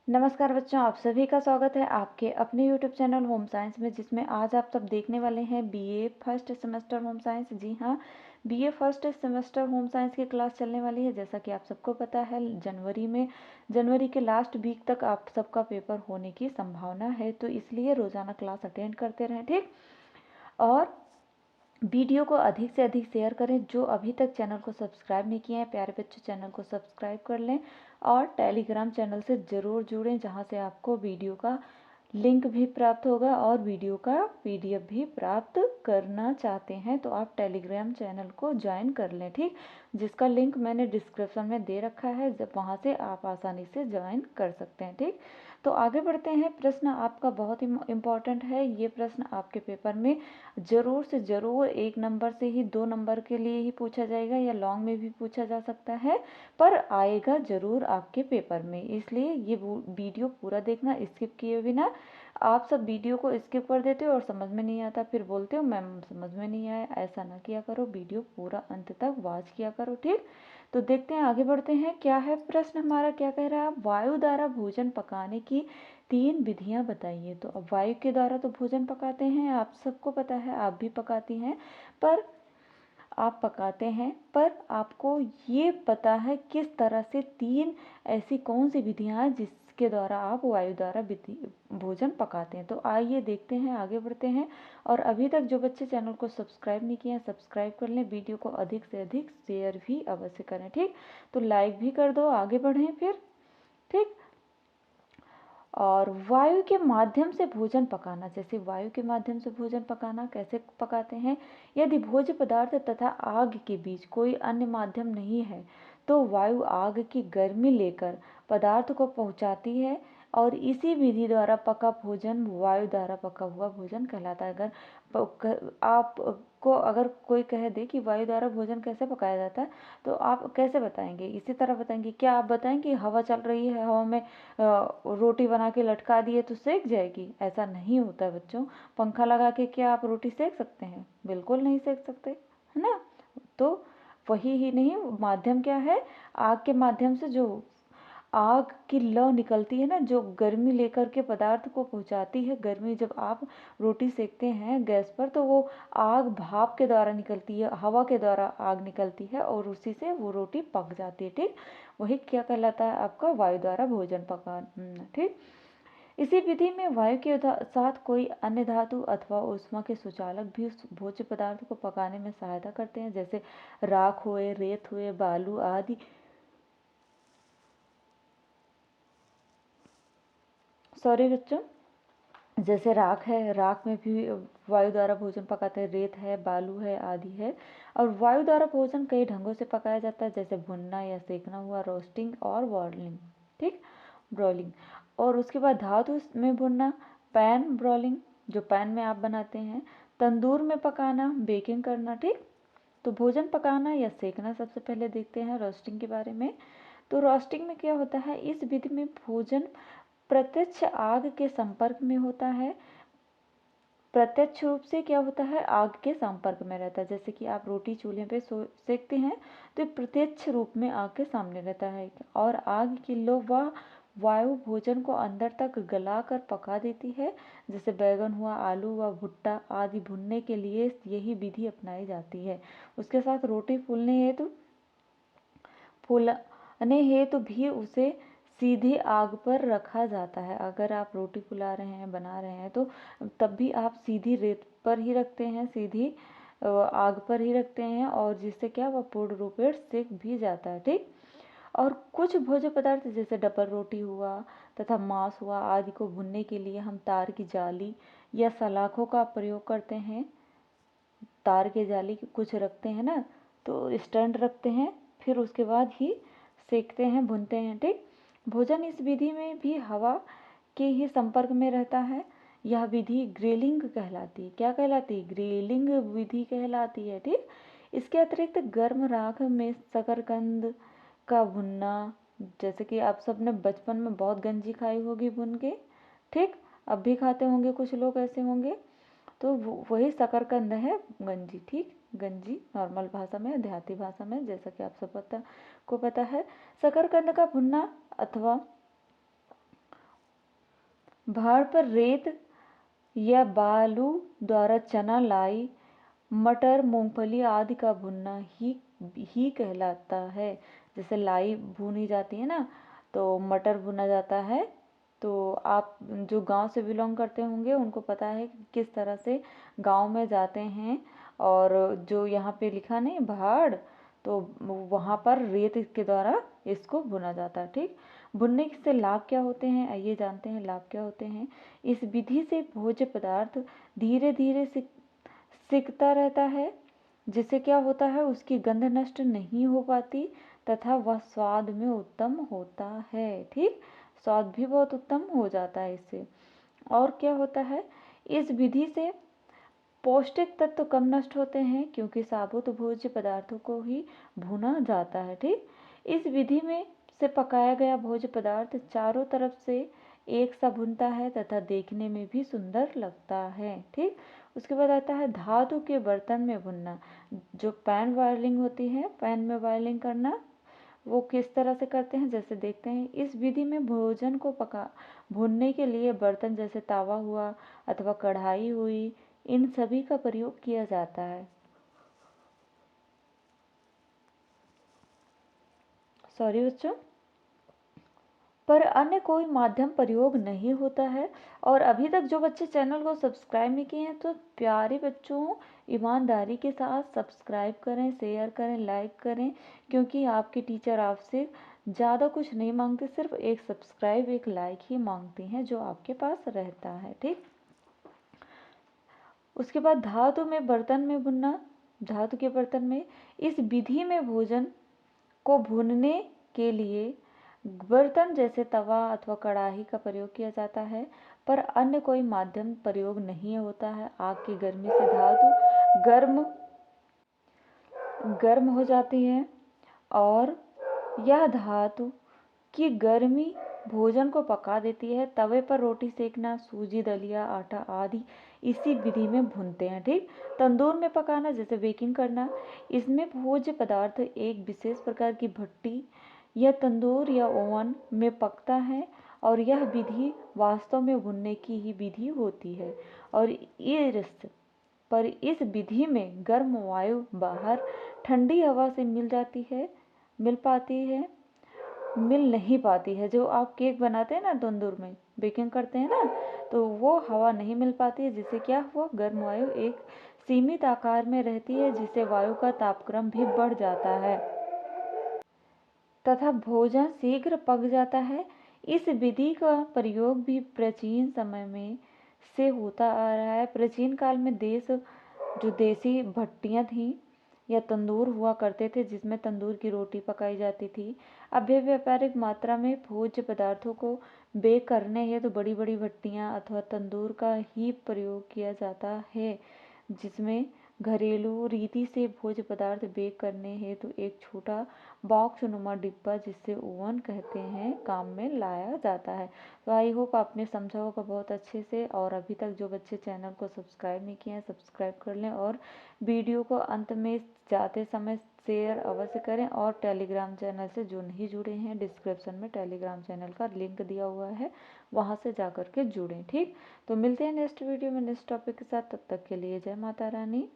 नमस्कार बच्चों, आप सभी का स्वागत है आपके अपने यूट्यूब चैनल होम साइंस में, जिसमें आज आप सब देखने वाले हैं BA first semester home science. जी हाँ, BA first semester home science की क्लास चलने वाली है। जैसा कि आप सबको पता है, जनवरी के लास्ट वीक तक आप सबका पेपर होने की संभावना है, तो इसलिए रोज़ाना क्लास अटेंड करते रहें, ठीक। और वीडियो को अधिक से अधिक शेयर करें। जो अभी तक चैनल को सब्सक्राइब नहीं किए हैं, प्यारे बच्चों, चैनल को सब्सक्राइब कर लें और टेलीग्राम चैनल से ज़रूर जुड़ें, जहां से आपको वीडियो का लिंक भी प्राप्त होगा और वीडियो का पीडीएफ भी प्राप्त करना चाहते हैं तो आप टेलीग्राम चैनल को ज्वाइन कर लें, ठीक। जिसका लिंक मैंने डिस्क्रिप्शन में दे रखा है, जब वहाँ से आप आसानी से ज्वाइन कर सकते हैं, ठीक। तो आगे बढ़ते हैं। प्रश्न आपका बहुत ही इम्पोर्टेंट है। ये प्रश्न आपके पेपर में ज़रूर से ज़रूर 1 नंबर से ही 2 नंबर के लिए ही पूछा जाएगा, या लॉन्ग में भी पूछा जा सकता है, पर आएगा ज़रूर आपके पेपर में। इसलिए ये वीडियो पूरा देखना, स्किप किए बिना। आप सब वीडियो को स्किप कर देते हो और समझ में नहीं आता, फिर बोलते हो मैम समझ में नहीं आया। ऐसा ना किया करो, वीडियो पूरा अंत तक वॉच किया करो, ठीक। तो देखते हैं, आगे बढ़ते हैं। क्या है प्रश्न हमारा, क्या कह रहा है? वायु द्वारा भोजन पकाने की 3 विधियां बताइए। तो अब वायु के द्वारा तो भोजन पकाते हैं, आप सबको पता है, आप भी पकाती हैं, पर आप पकाते हैं, पर आपको ये पता है किस तरह से 3 ऐसी कौन सी विधियां हैं जिसके द्वारा आप वायु द्वारा भोजन पकाते हैं। तो आइए देखते हैं, आगे बढ़ते हैं। और अभी तक जो बच्चे चैनल को सब्सक्राइब नहीं किए हैं, सब्सक्राइब कर लें। वीडियो को अधिक से अधिक शेयर भी अवश्य करें, ठीक। तो लाइक भी कर दो, आगे बढ़ें फिर, ठीक। और वायु के माध्यम से भोजन पकाना, जैसे वायु के माध्यम से भोजन पकाना कैसे पकाते हैं? यदि भोज्य पदार्थ तथा आग के बीच कोई अन्य माध्यम नहीं है, तो वायु आग की गर्मी लेकर पदार्थ को पहुंचाती है, और इसी विधि द्वारा पका भोजन वायु द्वारा पका हुआ भोजन कहलाता है। आपको अगर कोई कह दे कि वायु द्वारा भोजन कैसे पकाया जाता है, तो आप कैसे बताएंगे? इसी तरह बताएंगे। क्या आप बताएंगे हवा चल रही है, हवा में रोटी बना के लटका दिए तो सेक जाएगी? ऐसा नहीं होता है बच्चों। पंखा लगा के क्या आप रोटी सेक सकते हैं? बिल्कुल नहीं सेक सकते, है ना। तो वही ही नहीं, माध्यम क्या है? आग के माध्यम से जो आग की लौ निकलती है ना, जो गर्मी लेकर के पदार्थ को पहुंचाती है। गर्मी जब आप रोटी सेकते हैं गैस पर, तो वो आग भाप के द्वारा निकलती है, हवा के द्वारा आग निकलती है, और उसी से वो रोटी पक जाती है, ठीक। वही क्या कहलाता है? आपका वायु द्वारा भोजन पकाना, ठीक। इसी विधि में वायु के साथ कोई अन्य धातु अथवा ऊष्मा के सुचालक भी उस भोज्य पदार्थ को पकाने में सहायता करते हैं, जैसे राख हुए, रेत हुए, बालू आदि। सॉरी बच्चों, जैसे राख है, राख में भी वायु द्वारा भोजन पकाते हैं। रेत है, बालू है, आदि है। और वायु द्वारा भोजन कई ढंगों से पकाया जाता है, जैसे भुनना या सेकना हुआ, रोस्टिंग और बॉयलिंग, ठीक, ब्रॉयलिंग। और उसके बाद धातु में भुनना, पैन ब्रॉयलिंग, जो पैन में आप बनाते हैं। तंदूर में पकाना, बेकिंग करना, ठीक। तो भोजन पकाना या सेकना, सबसे पहले देखते हैं रोस्टिंग के बारे में। तो रोस्टिंग में क्या होता है? इस विधि में भोजन प्रत्यक्ष आग के संपर्क में होता है। प्रत्यक्ष रूप से क्या होता है? आग के संपर्क में रहता है। जैसे कि आप रोटी चूल्हे पे सेकते हैं, तो प्रत्यक्ष रूप में आग के सामने रहता है, और आग की लो वह वायु भोजन को अंदर तक गलाकर पका देती है। जैसे बैगन हुआ, आलू व भुट्टा आदि भुनने के लिए यही विधि अपनाई जाती है। उसके साथ रोटी फूलने हेतु भी उसे सीधी आग पर रखा जाता है। अगर आप रोटी फुला रहे हैं, बना रहे हैं, तो तब भी आप सीधी रेत पर ही रखते हैं, सीधी आग पर ही रखते हैं, और जिससे क्या वह पूर्ण रूप से सेक भी जाता है, ठीक। और कुछ भोज्य पदार्थ जैसे डबल रोटी हुआ तथा मांस हुआ आदि को भुनने के लिए हम तार की जाली या सलाखों का प्रयोग करते हैं। तार के जाली कुछ रखते हैं ना, तो स्टैंड रखते हैं, फिर उसके बाद ही सेकते हैं, भूनते हैं, ठीक। भोजन इस विधि में भी हवा के ही संपर्क में रहता है। यह विधि ग्रिलिंग कहलाती है। क्या कहलाती है? ग्रिलिंग विधि कहलाती है, ठीक। इसके अतिरिक्त गर्म राख में शकरकंद का भुनना, जैसे कि आप सब ने बचपन में बहुत गंजी खाई होगी भुन के, ठीक। अब भी खाते होंगे, कुछ लोग ऐसे होंगे। तो वही शकरकंद है, गंजी, ठीक। गंजी नॉर्मल भाषा में, देहाती भाषा में, जैसा कि आप सब को पता है। शकरकंद का भुनना अथवा भाड़ पर रेत या बालू द्वारा चना, लाई, मटर, मूंगफली आदि का भुनना ही कहलाता है। जैसे लाई भुनी जाती है ना, तो मटर भुना जाता है। तो आप जो गांव से बिलोंग करते होंगे उनको पता है कि किस तरह से गांव में जाते हैं। और जो यहाँ पे लिखा नहीं भाड़, तो वहाँ पर रेत के द्वारा इसको भुना जाता है। ठीक, भुनने से लाभ क्या होते हैं, आइए जानते हैं लाभ क्या होते हैं। इस विधि से भोज्य पदार्थ धीरे धीरे सिकता रहता है, जिससे क्या होता है, उसकी गंध नष्ट नहीं हो पाती तथा वह स्वाद में उत्तम होता है। ठीक, स्वाद भी बहुत उत्तम हो जाता है इससे। और क्या होता है, इस विधि से पौष्टिक तत्व कम नष्ट होते हैं क्योंकि साबुत भोज्य पदार्थों को ही भुना जाता है। ठीक, इस विधि में से पकाया गया भोज्य पदार्थ चारों तरफ से एक सा भुनता है तथा देखने में भी सुंदर लगता है। ठीक, उसके बाद आता है धातु के बर्तन में भुनना। जो पैन बॉयलिंग होती है, पैन में बॉयलिंग करना, वो किस तरह से करते हैं, जैसे देखते हैं। इस विधि में भोजन को भूनने के लिए बर्तन जैसे तावा हुआ अथवा कढ़ाई हुई, इन सभी का प्रयोग किया जाता है। सॉरी बच्चों, पर अन्य कोई माध्यम प्रयोग नहीं होता है। और अभी तक जो बच्चे चैनल को सब्सक्राइब नहीं किए हैं, तो प्यारे बच्चों, ईमानदारी के साथ सब्सक्राइब करें, शेयर करें, लाइक करें, क्योंकि आपके टीचर आपसे ज़्यादा कुछ नहीं मांगते, सिर्फ एक सब्सक्राइब, एक लाइक ही मांगते हैं जो आपके पास रहता है। ठीक, उसके बाद धातु में बर्तन में भुनना। धातु के बर्तन में इस विधि में भोजन को भूनने के लिए बर्तन जैसे तवा अथवा कढ़ाई का प्रयोग किया जाता है, पर अन्य कोई माध्यम प्रयोग नहीं होता है। आग की गर्मी से धातु गर्म हो जाती है और यह धातु की गर्मी भोजन को पका देती है। तवे पर रोटी सेकना, सूजी, दलिया, आटा आदि इसी विधि में भूनते हैं। ठीक, तंदूर में पकाना जैसे बेकिंग करना, इसमें भोज्य पदार्थ एक विशेष प्रकार की भट्टी या तंदूर या ओवन में पकता है और यह विधि वास्तव में भुनने की ही विधि होती है। और इस विधि में गर्म वायु बाहर ठंडी हवा से मिल नहीं पाती है। जो आप केक बनाते हैं ना, तंदूर में बेकिंग करते हैं ना, तो वो हवा नहीं मिल पाती है, जिससे क्या हुआ, गर्म वायु एक सीमित आकार में रहती है, जिससे वायु का तापक्रम भी बढ़ जाता है तथा भोजन शीघ्र पक जाता है। इस विधि का प्रयोग भी प्राचीन समय में से होता आ रहा है। प्राचीन काल में जो देसी भट्टियाँ थीं या तंदूर हुआ करते थे, जिसमें तंदूर की रोटी पकाई जाती थी। अब भी व्यापारिक मात्रा में भोज्य पदार्थों को बेक करने हेतु तो बड़ी बड़ी भट्टियाँ अथवा तंदूर का ही प्रयोग किया जाता है, जिसमें घरेलू रीति से भोज्य पदार्थ बेक करने हेतु एक छोटा बॉक्स नुमा डिब्बा, जिसे ओवन कहते हैं, काम में लाया जाता है। तो आई होप आपने समझा होगा बहुत अच्छे से। और अभी तक जो बच्चे चैनल को सब्सक्राइब नहीं किए हैं, सब्सक्राइब कर लें और वीडियो को अंत में जाते समय शेयर अवश्य करें। और टेलीग्राम चैनल से जो नहीं जुड़े हैं, डिस्क्रिप्शन में टेलीग्राम चैनल का लिंक दिया हुआ है, वहाँ से जा कर के जुड़ें। ठीक, तो मिलते हैं नेक्स्ट वीडियो में नेक्स्ट टॉपिक के साथ। तब तक के लिए जय माता रानी।